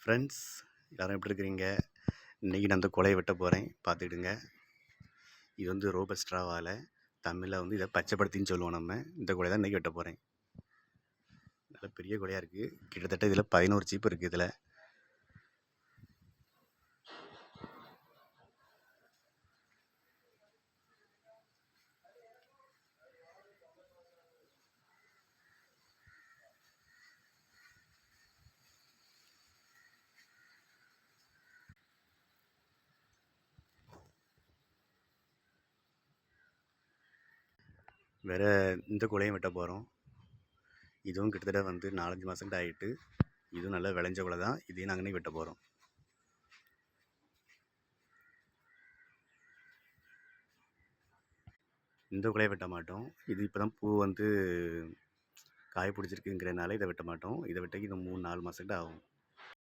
Friends, எல்லாரும் எப்படி இருக்கிறீங்க? இன்றைக்கி நான் இந்த குலைய வெட்ட போகிறேன், பார்த்துக்கிடுங்க. இது வந்து ரோபஸ்ட்ரா வாழை. தமிழில் வந்து இதை பச்சைப்படுத்தின்னு சொல்லுவோம் நம்ம. இந்த குலையை தான் இன்றைக்கி வெட்ட போகிறேன். நல்ல பெரிய குலையாக இருக்குது. கிட்டத்தட்ட இதில் 11 சீப்பு இருக்குது இதில். வேறு இந்த குலையும் வெட்ட போகிறோம். இதுவும் கிட்டத்தட்ட வந்து 4-5 மாதம் ஆகிட்டு. இதுவும் நல்லா விளைஞ்ச குலை தான். இதையும் நாங்கள் இன்றைக்கி வெட்ட போகிறோம். இந்த குலையை வெட்ட மாட்டோம். இது இப்போ தான் பூ வந்து காய பிடிச்சிருக்குங்கிறனால இதை வெட்ட மாட்டோம். இதை வெட்டக்கு இன்னும் 3-4 மாதம் ஆகும்.